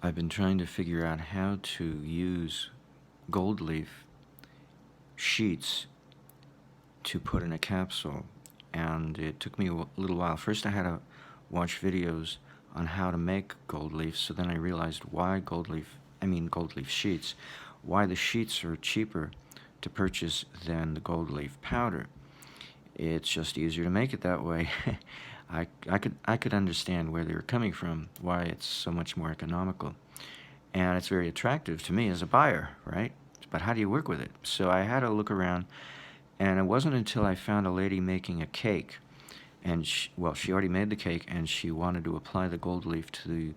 I've been trying to figure out how to use Goldleaf sheets to put in a capsule, and it took me a little while. First I had to watch videos on how to make Goldleaf, so then I realized why Goldleaf sheets, why the sheets are cheaper to purchase than the Goldleaf powder. It's just easier to make it that way. I could understand where they were coming from, why it's so much more economical. And it's very attractive to me as a buyer, right? But how do you work with it? So I had to look around, and it wasn't until I found a lady making a cake, and she already made the cake, and she wanted to apply the gold leaf to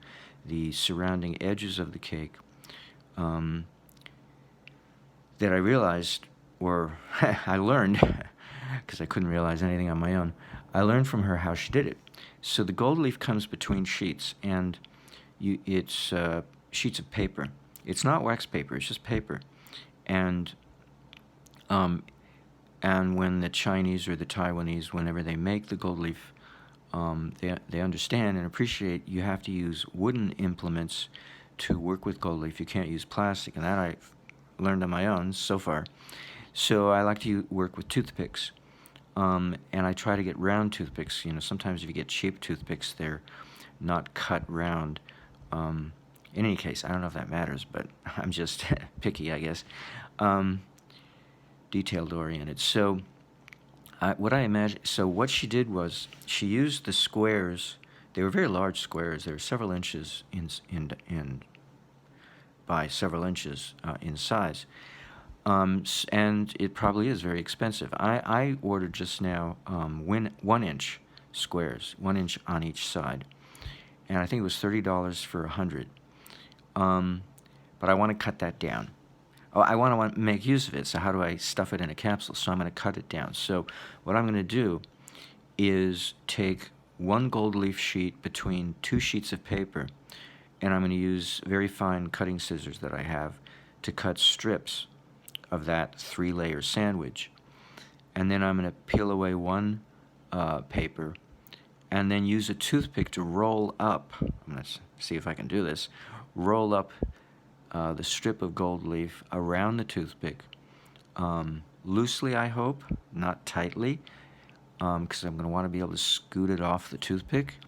the surrounding edges of the cake, that I realized, or I learned, because I couldn't realize anything on my own, I learned from her how she did it. So the gold leaf comes between sheets, and it's sheets of paper. It's not wax paper, it's just paper. And when the Chinese or the Taiwanese, whenever they make the gold leaf, they understand and appreciate you have to use wooden implements to work with gold leaf. You can't use plastic, and that I've learned on my own so far. So I like to work with toothpicks, and I try to get round toothpicks. You know, sometimes if you get cheap toothpicks, they're not cut round. In any case, I don't know if that matters, but I'm just picky, I guess. Detailed oriented. So what she did was she used the squares. They were very large squares. They were several inches by several inches in size. And it probably is very expensive. I ordered just now 1 inch squares, 1 inch on each side, and I think it was $30 for 100. But I want to cut that down. Oh, I want to make use of it, so how do I stuff it in a capsule? So I'm going to cut it down. So what I'm going to do is take 1 gold leaf sheet between 2 sheets of paper, and I'm going to use very fine cutting scissors that I have to cut strips of that 3-layer sandwich. And then I'm going to peel away 1 paper, and then use a toothpick to roll up. I'm going to see if I can do this. Roll up the strip of gold leaf around the toothpick, loosely, I hope, not tightly, because I'm going to want to be able to scoot it off the toothpick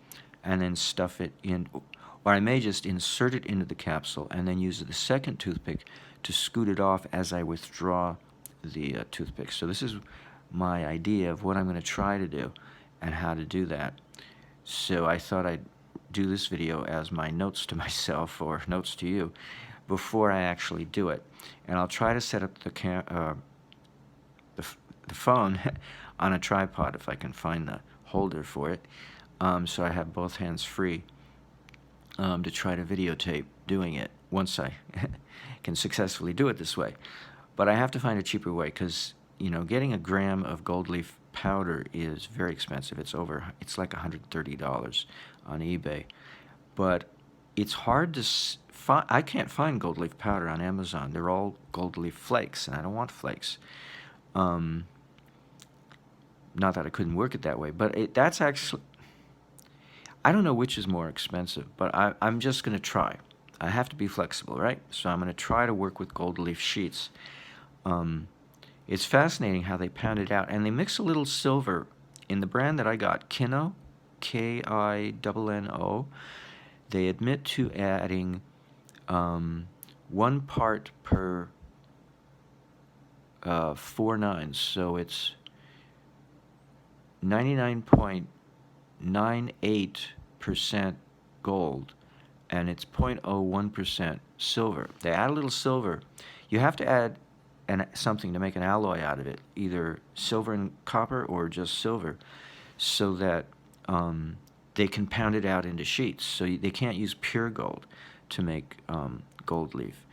and then stuff it in, or I may just insert it into the capsule and then use the second toothpick to scoot it off as I withdraw the toothpick. So this is my idea of what I'm going to try to do and how to do that. So I thought I'd do this video as my notes to myself, or notes to you, before I actually do it. And I'll try to set up the phone on a tripod if I can find the holder for it, so I have both hands free to try to videotape doing it once I can successfully do it this way. But I have to find a cheaper way, because getting a gram of gold leaf powder is very expensive. It's like $130 on eBay. But it's hard to find. I can't find gold leaf powder on Amazon. They're all gold leaf flakes, and I don't want flakes. Not that I couldn't work it that way, but that's actually, I don't know which is more expensive, but I'm just going to try. I have to be flexible, right? So I'm going to try to work with gold leaf sheets. It's fascinating how they pound it out, and they mix a little silver. In the brand that I got, Kino, Kinno, they admit to adding 1 part per 4 nines, so it's 99.98% gold, and it's 0.01% silver. They add a little silver. You have to add something to make an alloy out of it, either silver and copper or just silver, so that they can pound it out into sheets. So they can't use pure gold to make gold leaf.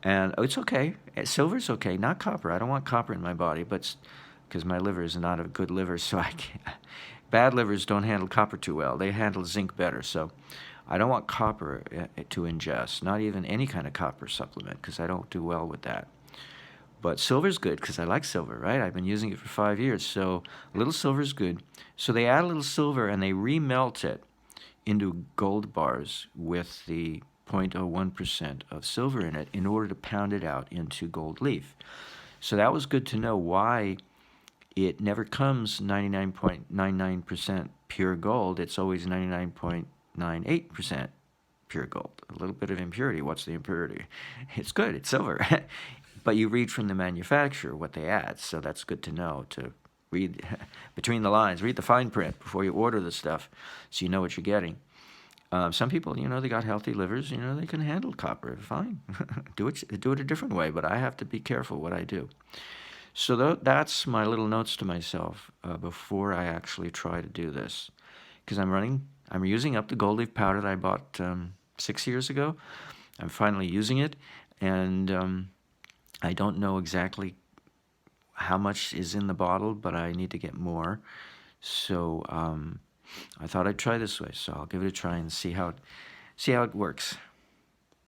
And it's okay. Silver's okay, not copper. I don't want copper in my body, but because my liver is not a good liver, so I can't. Bad livers don't handle copper too well. They handle zinc better. So I don't want copper to ingest, not even any kind of copper supplement, because I don't do well with that. But silver's good, because I like silver, right? I've been using it for 5 years, so a little silver's good. So they add a little silver, and they remelt it into gold bars with the 0.01% of silver in it in order to pound it out into gold leaf. So that was good to know why it never comes 99.99% pure gold. It's always 99.98% pure gold. A little bit of impurity. What's the impurity? It's good. It's silver. But you read from the manufacturer what they add, so that's good to know, to read between the lines, read the fine print before you order the stuff so you know what you're getting. Some people, you know, they got healthy livers, you know, they can handle copper, fine. do it a different way, but I have to be careful what I do. So that's my little notes to myself before I actually try to do this. Because I'm using up the gold leaf powder that I bought 6 years ago. I'm finally using it, and I don't know exactly how much is in the bottle, but I need to get more. So I thought I'd try this way. So I'll give it a try and see how it works.